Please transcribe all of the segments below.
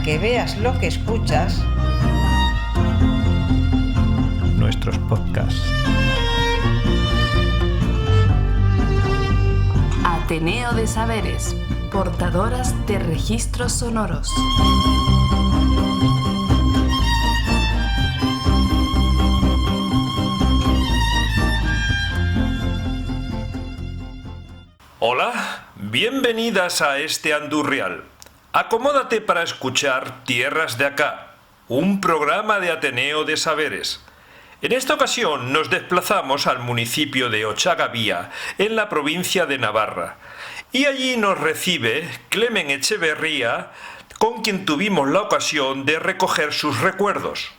que veas lo que escuchas. Nuestros podcasts. Ateneo de Saberes, portadoras de registros sonoros. Hola, bienvenidas a este Andurrial. Acomódate para escuchar Tierras de Acá, un programa de Ateneo de Saberes. En esta ocasión nos desplazamos al municipio de Ochagavía, en la provincia de Navarra, y allí nos recibe Clemen Echeverría, con quien tuvimos la ocasión de recoger sus recuerdos,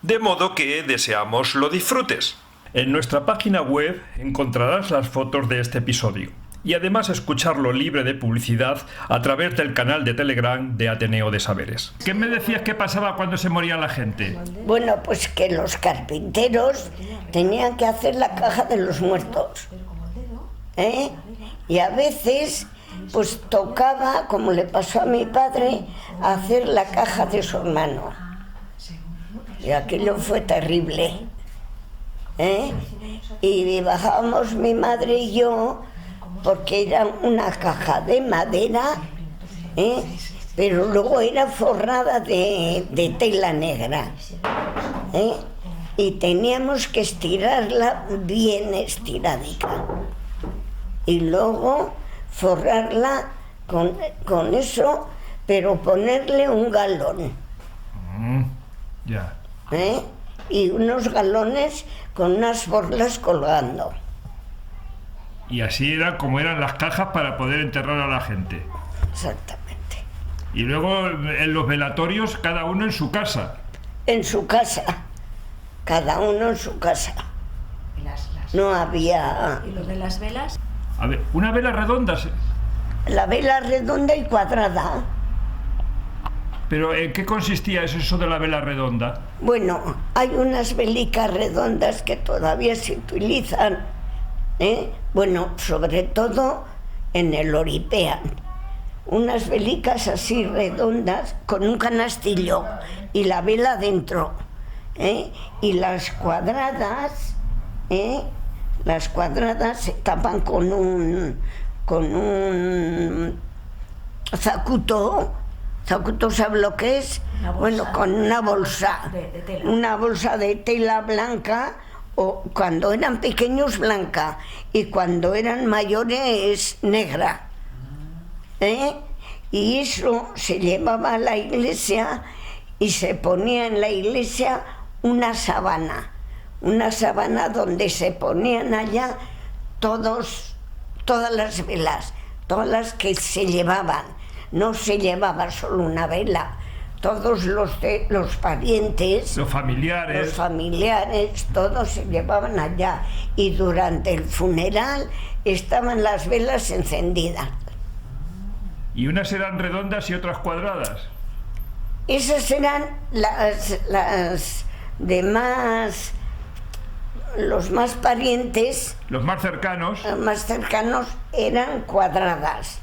de modo que deseamos lo disfrutes. En nuestra página web encontrarás las fotos de este episodio y además escucharlo libre de publicidad a través del canal de Telegram de Ateneo de Saberes. ¿Qué me decías que pasaba cuando se moría la gente? Bueno, pues que los carpinteros tenían que hacer la caja de los muertos, y a veces pues tocaba, como le pasó a mi padre, hacer la caja de su hermano, y aquello fue terrible, y bajábamos mi madre y yo, porque era una caja de madera, pero luego era forrada de tela negra, y teníamos que estirarla bien estiradica y luego forrarla con eso, pero ponerle un galón, y unos galones con unas borlas colgando. Y así era como eran las cajas para poder enterrar a la gente. Exactamente. Y luego en los velatorios, cada uno en su casa. En su casa. Cada uno en su casa. No había... ¿Y lo de las velas? A ver, una vela redonda. La vela redonda y cuadrada. ¿Pero en qué consistía eso de la vela redonda? Bueno, hay unas velicas redondas que todavía se utilizan, bueno, sobre todo en el Oripean, unas velicas así redondas con un canastillo y la vela dentro, y las cuadradas se tapan con un zacuto. ¿Zacuto sabe lo que es? Bueno, con una bolsa de tela. Una bolsa de tela blanca, o cuando eran pequeños blanca y cuando eran mayores negra, y eso se llevaba a la iglesia y se ponía en la iglesia una sábana donde se ponían allá todas las velas, todas las que se llevaban. No se llevaba solo una vela, todos los parientes, los familiares, todos se llevaban allá, y durante el funeral estaban las velas encendidas. ¿Y unas eran redondas y otras cuadradas? Esas eran las demás, los más parientes. Los más cercanos. Los más cercanos eran cuadradas,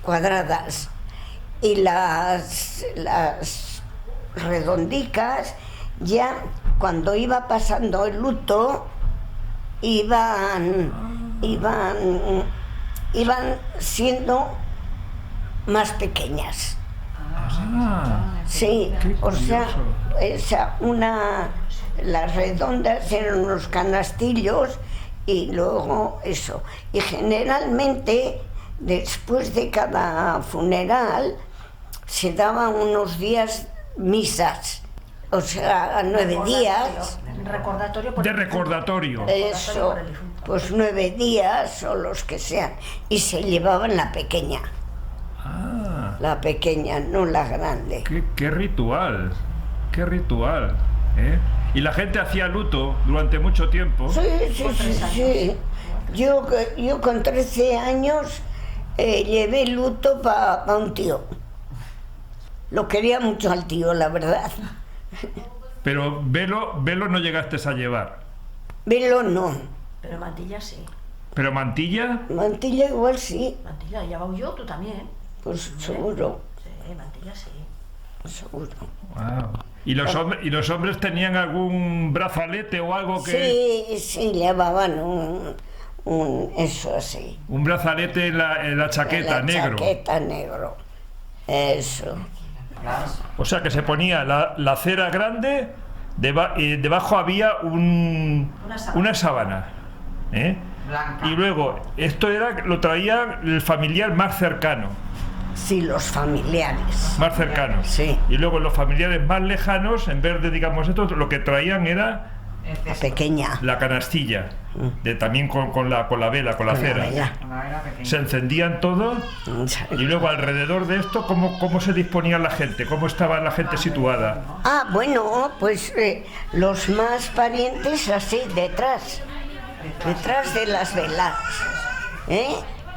cuadradas. Y las redondicas, ya cuando iba pasando el luto, iban siendo más pequeñas. Sí, o sea, las redondas eran unos canastillos y luego eso. Y generalmente, después de cada funeral, se daban unos días misas, o sea, 9 días. De recordatorio. Eso, pues 9 días o los que sean. Y se llevaban la pequeña. La pequeña, no la grande. Qué ritual. Y la gente hacía luto durante mucho tiempo. Sí. Yo con 13 años llevé luto para un tío. Lo quería mucho al tío, la verdad. Pero velo no llegaste a llevar. Velo no. Pero mantilla sí. ¿Pero mantilla? Mantilla igual sí. Mantilla, ya va yo, tú también. Pues seguro. Mantilla sí. seguro. Wow. ¿Y los hombres tenían algún brazalete o algo que...? Sí, llevaban eso así. Un brazalete en la chaqueta, negro. Chaqueta negro, eso. O sea que se ponía la cera grande y debajo había una sábana. ¿Eh? Blanca. Y luego, esto lo traía el familiar más cercano. Sí, los familiares. Más cercano. Sí. Y luego los familiares más lejanos, en vez de, digamos, esto, lo que traían era La pequeña. la canastilla. También con la vela, con la cera. Se encendían todo. Y luego alrededor de esto, ¿cómo se disponía la gente? ¿Cómo estaba la gente situada? Ah, bueno, pues los más parientes así, detrás de las velas.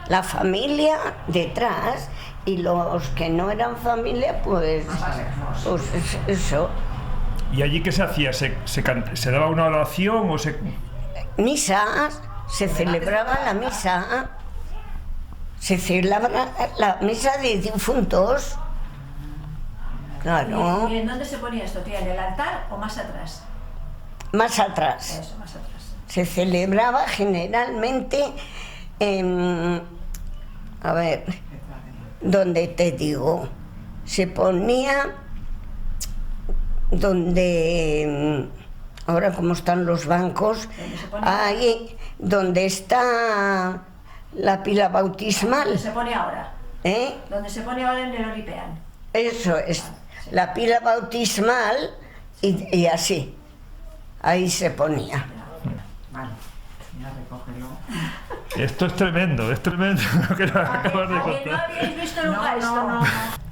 La familia detrás y los que no eran familia, pues eso. ¿Y allí qué se hacía? ¿Se daba una oración o se...? Misa, se celebraba la misa. Se celebraba la misa de difuntos. Claro. ¿Y en dónde se ponía esto, tía? ¿En el altar o más atrás? Más atrás. Eso, más atrás. Se celebraba generalmente en... A ver, donde te digo, se ponía donde... Ahora como están los bancos, ahí donde está la pila bautismal. ¿Dónde se pone ahora? ¿Dónde se pone ahora en el Oripean? Eso es, la pila bautismal y así, ahí se ponía. Vale, ya recógelo. Esto es tremendo lo que nos acabas de ¿No contar. habéis visto nunca esto? No.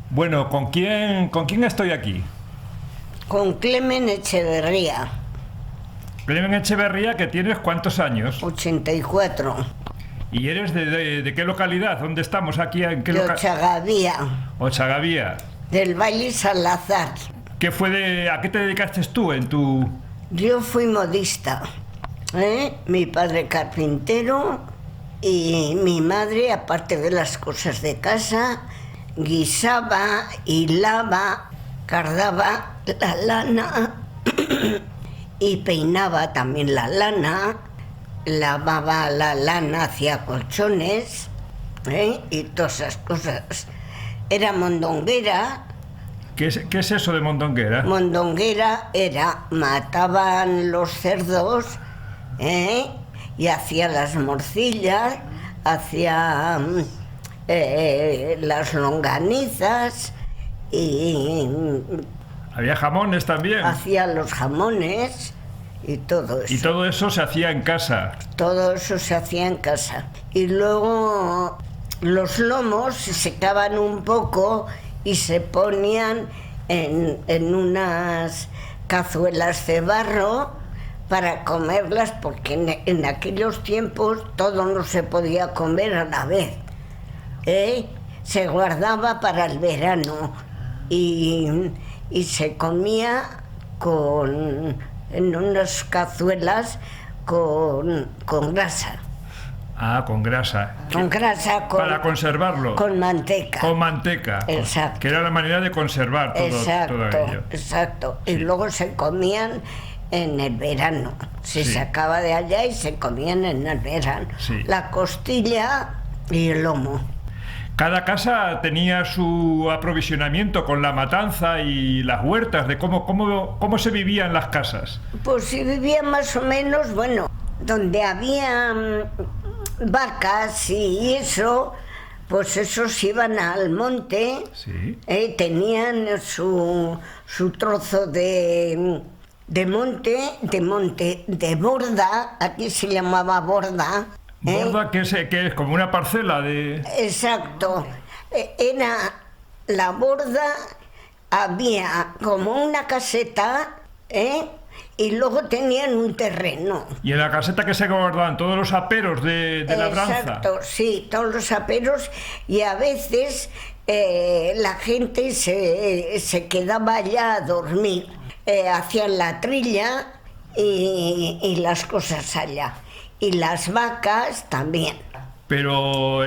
Bueno, ¿con quién estoy aquí? Con Clemen Echeverría, Clemen Echeverría, que tienes ¿cuántos años? 84, ¿Y eres de qué localidad? ¿Dónde estamos aquí? ¿En qué de localidad? Ochagavía, Ochagavía. del baile Salazar. ¿A qué te dedicaste tú en tu...? Yo fui modista, mi padre carpintero y mi madre, aparte de las cosas de casa, guisaba, hilaba, cardaba la lana y peinaba también la lana, lavaba la lana, hacía colchones y todas esas cosas. Era mondonguera. ¿Qué es eso de mondonguera? Mondonguera mataban los cerdos y hacía las morcillas, hacía las longanizas y Había jamones también. hacía los jamones y todo eso. Y todo eso se hacía en casa. Todo eso se hacía en casa. Y luego los lomos se secaban un poco y se ponían en unas cazuelas de barro para comerlas, porque en aquellos tiempos todo no se podía comer a la vez. Se guardaba para el verano y se comía en unas cazuelas con grasa. Ah, con grasa. Con grasa, para conservarlo. Con manteca. Con manteca. Exacto. Que era la manera de conservar todo ello. Exacto. Sí. Y luego se comían en el verano. Se Sí. sacaba de allá y se comían en el verano. Sí. La costilla y el lomo. Cada casa tenía su aprovisionamiento con la matanza y las huertas, de cómo se vivía en las casas. Pues si vivían más o menos, bueno, donde había vacas y eso, pues esos iban al monte, Sí. tenían su trozo de monte, de borda, aquí se llamaba borda. Borda, que es como una parcela de... Exacto, era la borda, había como una caseta, y luego tenían un terreno. Y en la caseta que se guardaban todos los aperos de labranza. Exacto, sí, todos los aperos, y a veces la gente se quedaba allá a dormir, hacían la trilla y las cosas allá, y las vacas también. Pero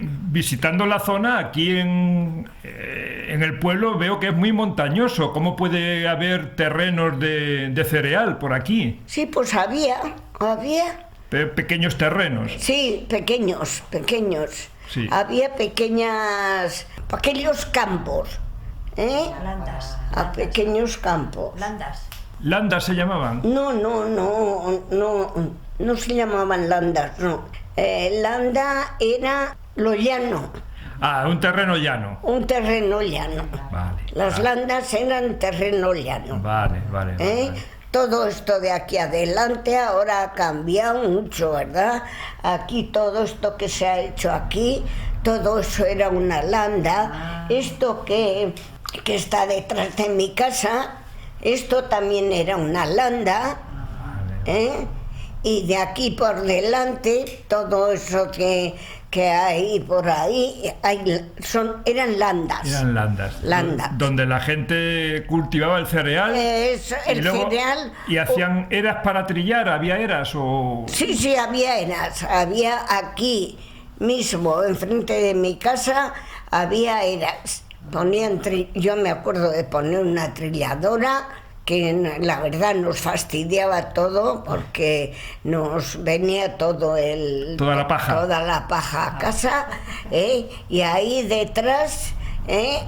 visitando la zona, aquí en el pueblo veo que es muy montañoso. ¿Cómo puede haber terrenos de cereal por aquí? Sí, pues había. Pequeños terrenos. Sí, pequeños. Sí. Había pequeños campos, Landas. a pequeños campos. Landas. ¿Landas se llamaban? No se llamaban landas, no. Landa era lo llano. Un terreno llano. Un terreno llano. Vale. Las landas eran terreno llano. Vale. Todo esto de aquí adelante ahora ha cambiado mucho, ¿verdad? Aquí todo esto que se ha hecho aquí, todo eso era una landa. Esto que está detrás de mi casa, esto también era una landa. Y de aquí por delante, todo eso que hay por ahí, eran landas. Eran landas. Donde la gente cultivaba el cereal. Cereal. ¿Y hacían eras para trillar? ¿Había eras o...? Sí, había eras. Había aquí mismo, enfrente de mi casa, había eras. Yo me acuerdo de poner una trilladora, que la verdad nos fastidiaba todo porque nos venía toda la paja a casa, y ahí detrás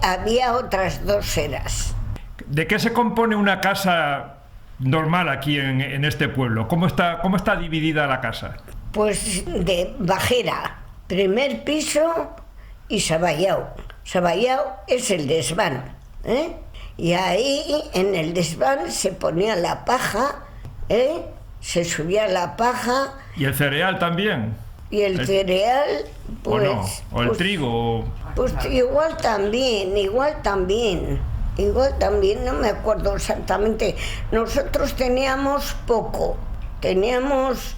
había otras 2 eras. ¿De qué se compone una casa normal aquí en este pueblo? ¿Cómo está dividida la casa? Pues de bajera, primer piso y saballao. Saballao es el desván, Y ahí en el desván se ponía la paja, se subía la paja. ¿Y el cereal también? Y el cereal, pues... ¿O no? ¿O el trigo? Pues igual también, no me acuerdo exactamente. Nosotros teníamos poco, teníamos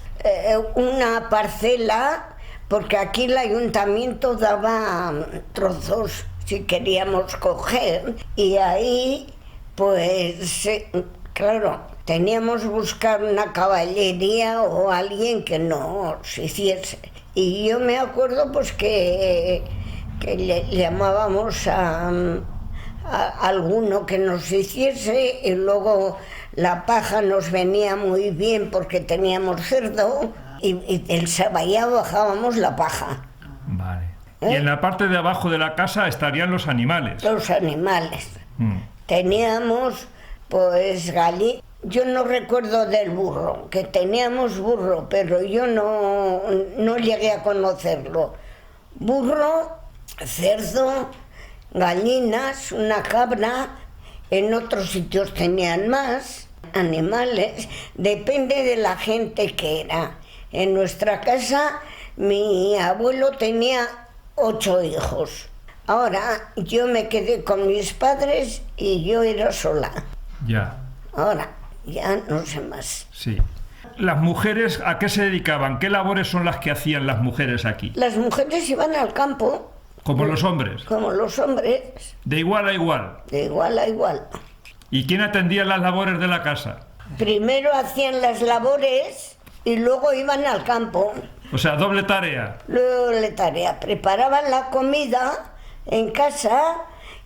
una parcela, porque aquí el ayuntamiento daba trozos si queríamos coger, y ahí pues claro, teníamos que buscar una caballería o alguien que nos hiciese. Y yo me acuerdo pues que le llamábamos a alguno que nos hiciese, y luego la paja nos venía muy bien porque teníamos cerdo, y del saballao bajábamos la paja. Vale. Y en la parte de abajo de la casa estarían los animales. Los animales. Teníamos, pues, gallinas. Yo no recuerdo del burro, que teníamos burro, pero yo no llegué a conocerlo. Burro, cerdo, gallinas, una cabra. En otros sitios tenían más animales. Depende de la gente que era. En nuestra casa, mi abuelo tenía 8 hijos. Ahora yo me quedé con mis padres y yo era sola. Ya. Ahora ya no sé más. Sí. ¿Las mujeres a qué se dedicaban? ¿Qué labores son las que hacían las mujeres aquí? Las mujeres iban al campo. ¿Como los hombres? Como los hombres. ¿De igual a igual? De igual a igual. ¿Y quién atendía las labores de la casa? Primero hacían las labores y luego iban al campo. O sea, doble tarea. Doble tarea. Preparaban la comida en casa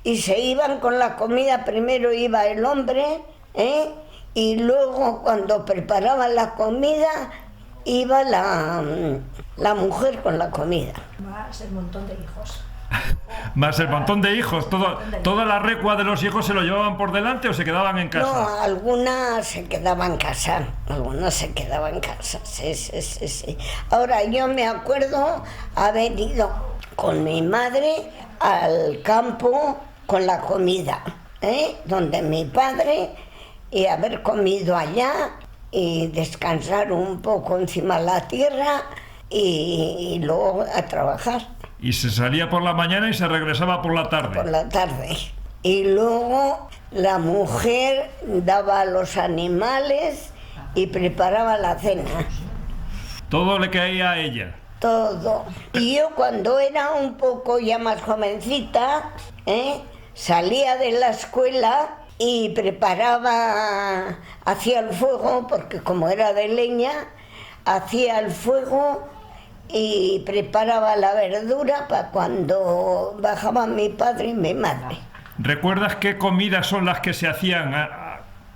y se iban con la comida. Primero iba el hombre, y luego cuando preparaban la comida iba la mujer con la comida. Más el montón de hijos. Más el montón de hijos. ¿Toda la recua de los hijos se lo llevaban por delante o se quedaban en casa? No, algunas se quedaban en casa. Sí. Ahora yo me acuerdo haber ido con mi madre al campo con la comida, donde mi padre, y haber comido allá y descansar un poco encima de la tierra y luego a trabajar. Y se salía por la mañana y se regresaba por la tarde. Por la tarde. Y luego la mujer daba a los animales y preparaba la cena. Todo le caía a ella. Todo. Y yo cuando era un poco ya más jovencita, salía de la escuela y preparaba, hacía el fuego, porque como era de leña, hacía el fuego y preparaba la verdura para cuando bajaban mi padre y mi madre. ¿Recuerdas qué comidas son las que se hacían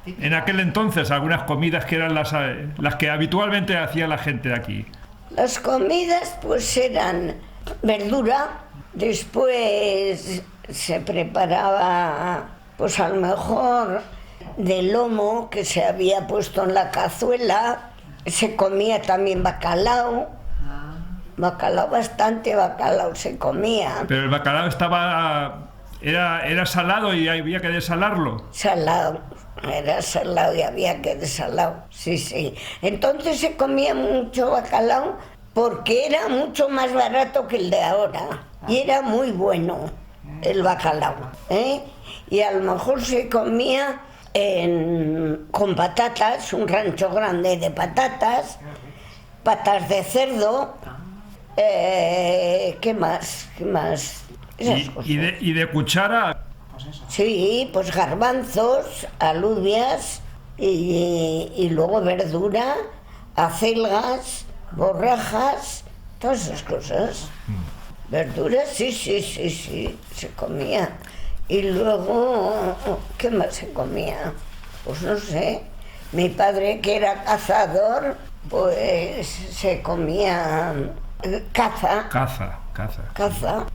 en aquel entonces? Algunas comidas que eran las que habitualmente hacía la gente de aquí. Las comidas pues eran verdura, después se preparaba pues a lo mejor de lomo que se había puesto en la cazuela, se comía también bacalao, bastante bacalao se comía. Pero el bacalao era salado y había que desalarlo. Salado, era salado y había que desalarlo, sí. Entonces se comía mucho bacalao porque era mucho más barato que el de ahora y era muy bueno el bacalao, ¿eh? Y a lo mejor se comía con patatas, un rancho grande de patatas, patas de cerdo, ¿qué más? ¿Y de cuchara? Sí, pues garbanzos, alubias y luego verdura, acelgas, borrajas, todas esas cosas. Verduras, sí, se comía. Y luego, ¿qué más se comía? Pues no sé. Mi padre, que era cazador, pues se comía caza. Caza.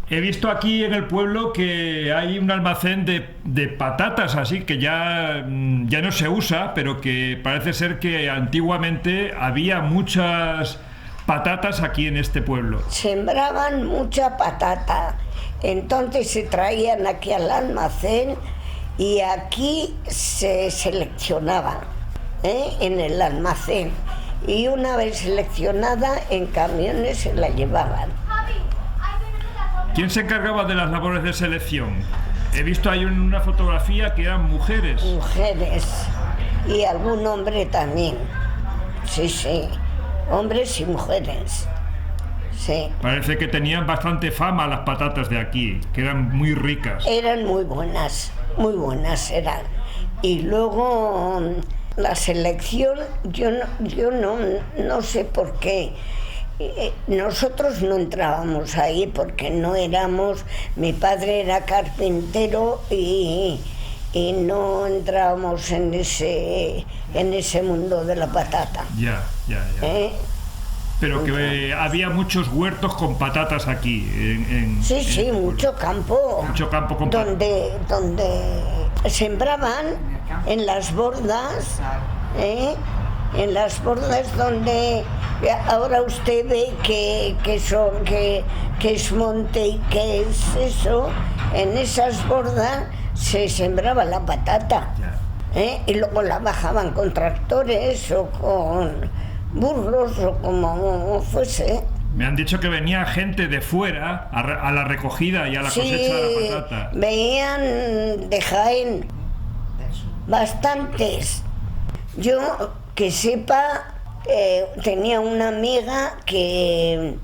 He visto aquí en el pueblo que hay un almacén de patatas, así que ya no se usa, pero que parece ser que antiguamente había muchas patatas aquí en este pueblo. Sembraban mucha patata, entonces se traían aquí al almacén y aquí se seleccionaba, en el almacén, y una vez seleccionada en camiones se la llevaban. ¿Quién se encargaba de las labores de selección? He visto ahí una fotografía que eran mujeres. Mujeres y algún hombre también, sí. Hombres y mujeres, sí. Parece que tenían bastante fama las patatas de aquí, que eran muy ricas. Eran muy buenas eran. Y luego la selección, yo no sé por qué. Nosotros no entrábamos ahí porque no éramos, mi padre era carpintero y no entrábamos en ese mundo de la patata. Ya. Pero que había muchos huertos con patatas aquí. Sí, mucho campo. Mucho campo con donde sembraban en las bordas, en las bordas donde ahora usted ve que es monte y que es eso, en esas bordas se sembraba la patata, y luego la bajaban con tractores o con burros o como fuese. Me han dicho que venía gente de fuera a la recogida y a la cosecha de la patata. Venían de Jaén, bastantes. Yo, que sepa, tenía una amiga que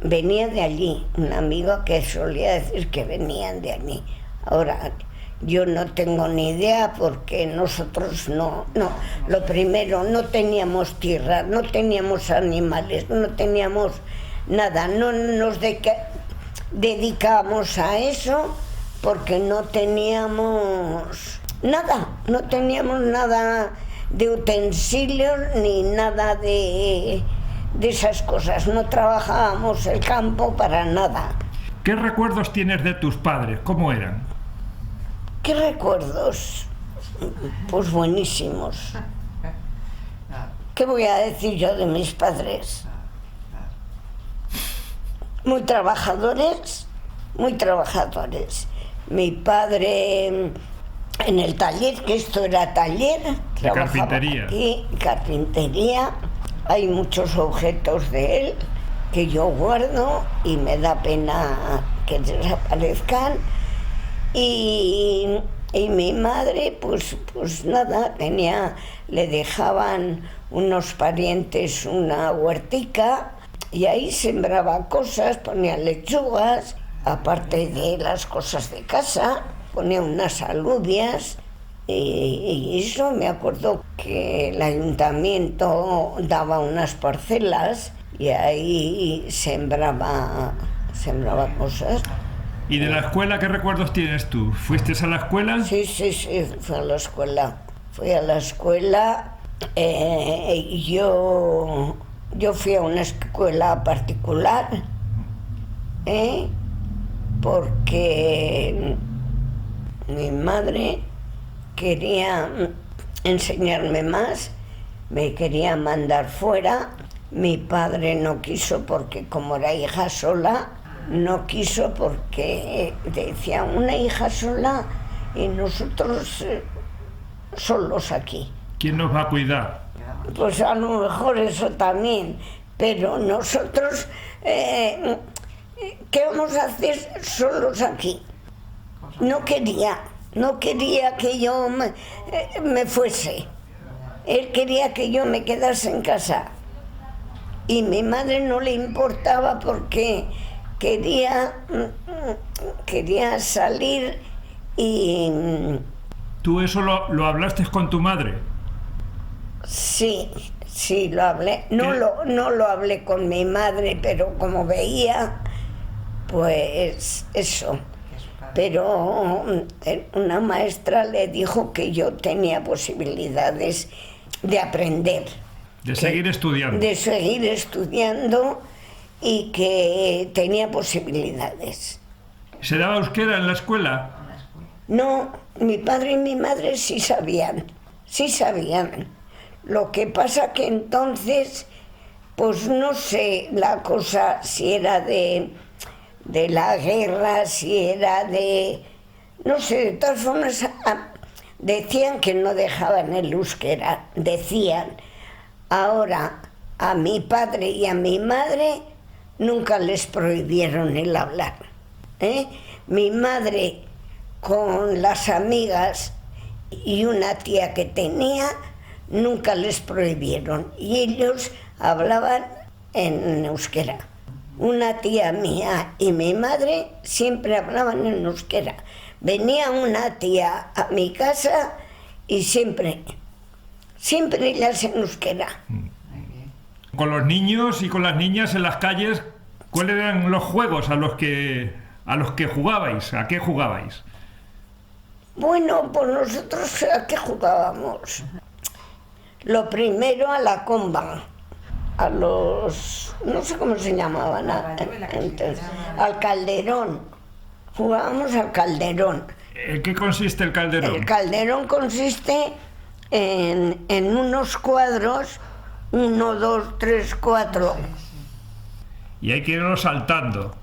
venía de allí, una amiga que solía decir que venían de allí. Ahora, yo no tengo ni idea porque nosotros no. Lo primero, no teníamos tierra, no teníamos animales, no teníamos nada, no nos dedicábamos a eso porque no teníamos nada de utensilios ni nada de esas cosas, no trabajábamos el campo para nada. ¿Qué recuerdos tienes de tus padres? ¿Cómo eran? ¿Qué recuerdos? Pues buenísimos. ¿Qué voy a decir yo de mis padres? Muy trabajadores. Mi padre en el taller, que esto era taller, de carpintería. Aquí, carpintería. Hay muchos objetos de él que yo guardo y me da pena que desaparezcan. Y mi madre, pues nada, le dejaban unos parientes una huertica y ahí sembraba cosas, ponía lechugas, aparte de las cosas de casa, ponía unas alubias y eso. Me acuerdo que el ayuntamiento daba unas parcelas y ahí sembraba cosas. ¿Y de la escuela qué recuerdos tienes tú? ¿Fuiste a la escuela? Sí, fui a la escuela. Fui a la escuela. Yo fui a una escuela particular, porque mi madre quería enseñarme más, me quería mandar fuera. Mi padre no quiso porque como era hija sola, no quiso porque decía una hija sola y nosotros solos aquí. ¿Quién nos va a cuidar? Pues a lo mejor eso también, pero nosotros, ¿qué vamos a hacer solos aquí? No quería que yo me fuese. Él quería que yo me quedase en casa. Y mi madre no le importaba porque quería salir y... ¿Tú eso lo hablaste con tu madre? Sí, lo hablé. No lo hablé con mi madre, pero como veía, pues eso. Pero una maestra le dijo que yo tenía posibilidades de aprender. De seguir estudiando. De seguir estudiando y que tenía posibilidades. ¿Se daba euskera en la escuela? No, mi padre y mi madre sí sabían. Lo que pasa que entonces, pues no sé la cosa, si era de la guerra, si era de... No sé, de todas formas, decían que no dejaban el euskera, decían. Ahora, a mi padre y a mi madre nunca les prohibieron el hablar. Mi madre con las amigas y una tía que tenía, nunca les prohibieron. Y ellos hablaban en euskera. Una tía mía y mi madre siempre hablaban en euskera. Venía una tía a mi casa y siempre ellas en euskera. Con los niños y con las niñas en las calles, ¿cuáles eran los juegos a los que jugabais? ¿A qué jugabais? Bueno, pues nosotros ¿a qué jugábamos? Lo primero a la comba, a los... no sé cómo se llamaban antes, al calderón. Jugábamos al calderón. ¿En qué consiste el calderón? El calderón consiste en unos cuadros, 1, 2, 3, 4. Y hay que irlo saltando.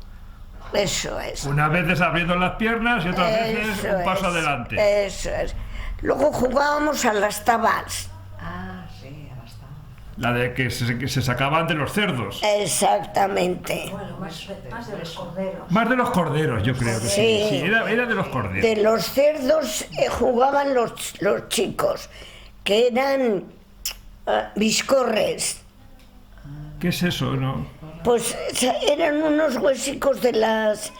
Eso es. Unas veces abriendo las piernas y otras veces un paso adelante. Eso es. Luego jugábamos a las tabas. Ah, sí, a las tabas. La de que se sacaban de los cerdos. Exactamente. Bueno, más de los corderos. Más de los corderos, yo creo que sí. Sí, era de los corderos. De los cerdos jugaban los chicos, que eran biscorres. ¿Qué es eso, no? Pues eran unos huesicos de las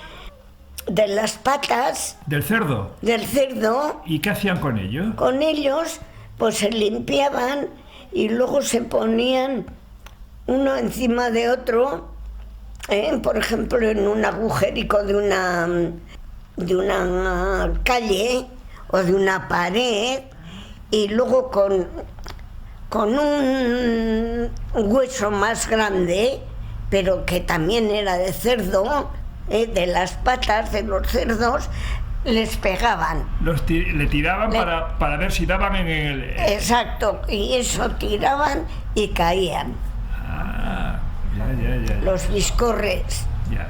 patas ¿Del cerdo? del cerdo. ¿Y qué hacían con ello? Con ellos, pues se limpiaban y luego se ponían uno encima de otro, por ejemplo, en un agujerico de una calle o de una pared, y luego con un hueso más grande, pero que también era de cerdo, de las patas de los cerdos, les pegaban. Le tiraban para ver si daban en el... Exacto, y eso tiraban y caían. Ah, ya. Los biscorres. Ya.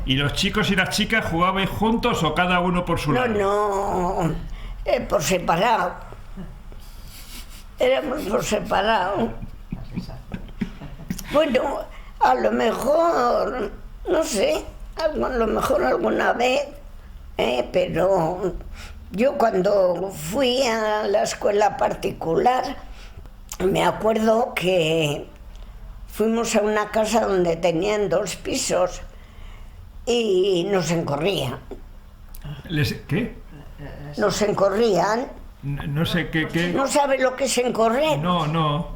¿Y los chicos y las chicas jugabais juntos o cada uno por su lado? No, por separado. Éramos por separado. Bueno, a lo mejor, no sé, a lo mejor alguna vez, pero yo cuando fui a la escuela particular, me acuerdo que fuimos a una casa donde tenían 2 pisos y nos encorrían. ¿Qué? Nos encorrían No sé qué... ¿No sabe lo que es encorrer? No.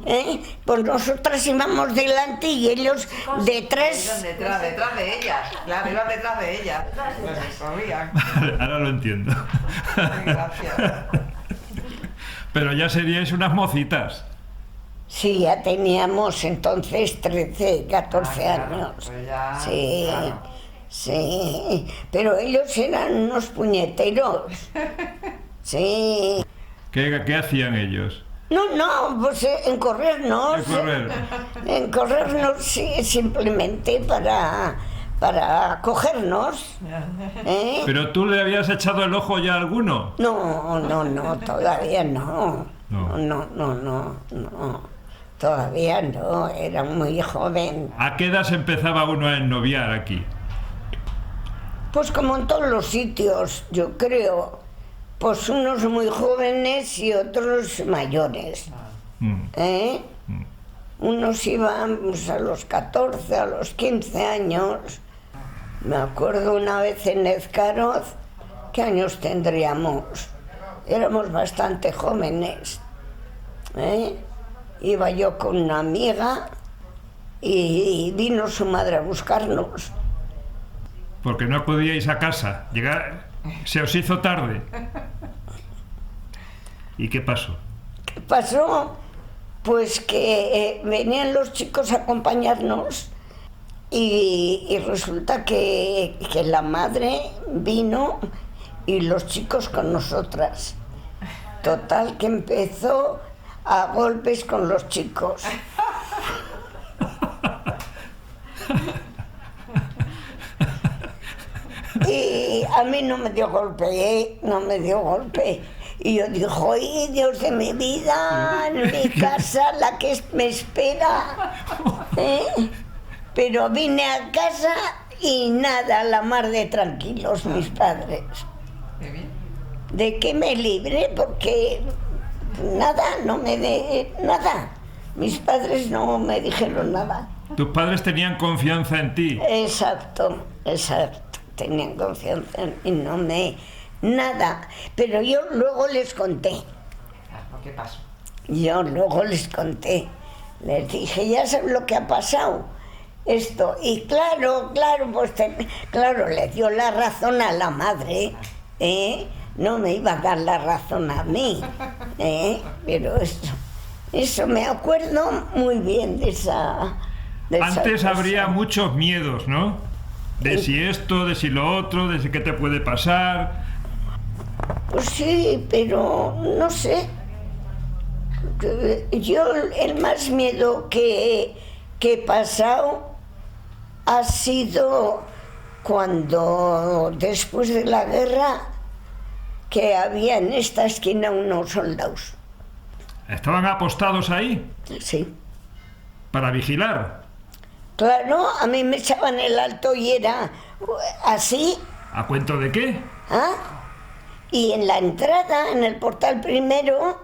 Pues nosotras íbamos delante y ellos detrás. Detrás de ellas. Claro, iban detrás de ellas. Las corrían. Ahora lo entiendo. Gracias. Pero ya seríais unas mocitas. Sí, ya teníamos entonces 13, 14 claro, años. pues ya, Sí, claro. sí. Pero ellos eran unos puñeteros. Sí. ¿Qué hacían ellos? No, pues en corrernos. En corrernos, sí, simplemente para cogernos. ¿Pero tú le habías echado el ojo ya a alguno? No, todavía no. No. Todavía no, era muy joven. ¿A qué edad se empezaba uno a ennoviar aquí? Pues como en todos los sitios, yo creo. Pues unos muy jóvenes y otros mayores. Unos iban pues, a los 14, a los 15 años. Me acuerdo una vez en Ezcaroz, ¿qué años tendríamos? Éramos bastante jóvenes. Iba yo con una amiga y vino su madre a buscarnos. Porque no podíais a casa. Se os hizo tarde. ¿Y qué pasó? ¿Qué pasó? Pues que venían los chicos a acompañarnos y resulta que la madre vino y los chicos con nosotras. Total, que empezó a golpes con los chicos. Y a mí no me dio golpe, no me dio golpe. Y yo dijo, ¡ay, Dios de mi vida! En mi casa, la que me espera. Pero vine a casa y nada, la mar de tranquilos mis padres. Qué bien. ¿De qué me libré? Porque nada, no me de nada. Mis padres no me dijeron nada. Tus padres tenían confianza en ti. Exacto. Tenían confianza en mí, no me... Nada. Pero yo luego les conté. ¿Qué pasó? Yo luego les conté. Les dije, ya sabes lo que ha pasado. Esto. Y claro, pues claro, le dio la razón a la madre. No me iba a dar la razón a mí. Pero eso me acuerdo muy bien de esa... Antes habría muchos miedos, ¿no? De si esto, de si lo otro, de si qué te puede pasar. Pues sí, pero no sé. Yo el más miedo que he pasado ha sido cuando después de la guerra que había en esta esquina unos soldados. ¿Estaban apostados ahí? Sí. ¿Para vigilar? Claro, a mí me echaban el alto y era así. ¿A cuento de qué? Y en la entrada, en el portal primero,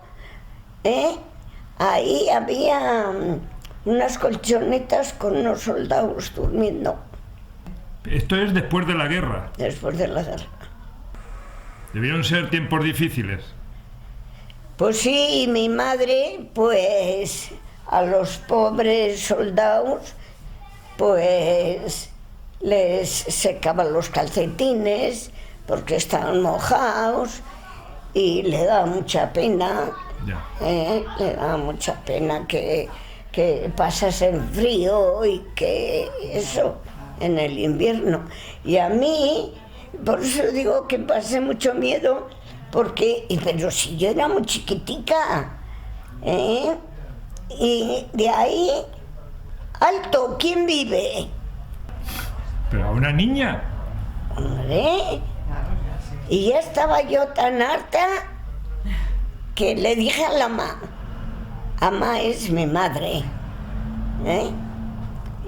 ahí había unas colchonetas con unos soldados durmiendo. Esto es después de la guerra. Después de la guerra. Debieron ser tiempos difíciles. Pues sí, mi madre, pues a los pobres soldados, pues les secaban los calcetines porque estaban mojados y le daba mucha pena. Ya. Le daba mucha pena que pasasen frío y que eso en el invierno. Y a mí, por eso digo que pasé mucho miedo, porque, pero si yo era muy chiquitica, y de ahí, alto, ¿quién vive? ¿Pero a una niña? Hombre, y ya estaba yo tan harta que le dije a la mamá es mi madre,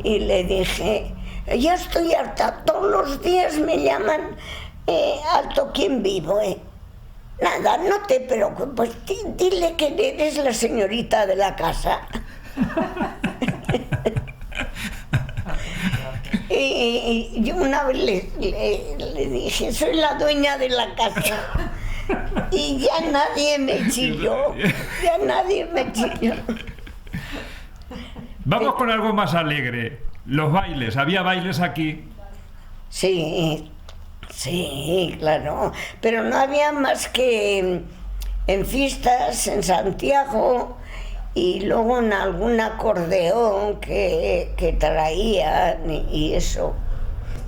y le dije, ya estoy harta, todos los días me llaman, alto, ¿quién vivo? Nada, no te preocupes, dile que eres la señorita de la casa. Y yo una vez le dije, soy la dueña de la casa. Y ya nadie me chilló. Ya nadie me chilló. Vamos con algo más alegre. Los bailes. ¿Había bailes aquí? Sí, sí, claro. Pero no había más que en fiestas en Santiago y luego en algún acordeón que traían y eso.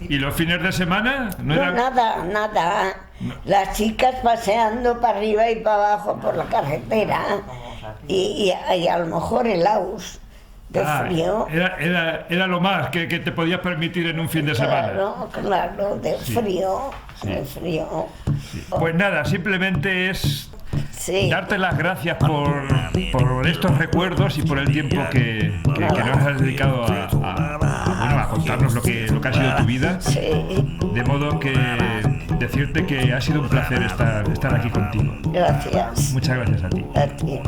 ¿Y los fines de semana? No, era- nada, nada. Las chicas paseando para arriba y para abajo por la carretera y a lo mejor helados de Ah, frío. era lo más que te podías permitir en un fin de semana. Claro, claro, de frío, de frío. Pues nada, simplemente es Sí. darte las gracias por estos recuerdos y por el tiempo que nos has dedicado a contarnos lo que ha sido tu vida. Sí, De modo que decirte que ha sido un placer estar aquí contigo. gracias Muchas gracias a ti. a ti.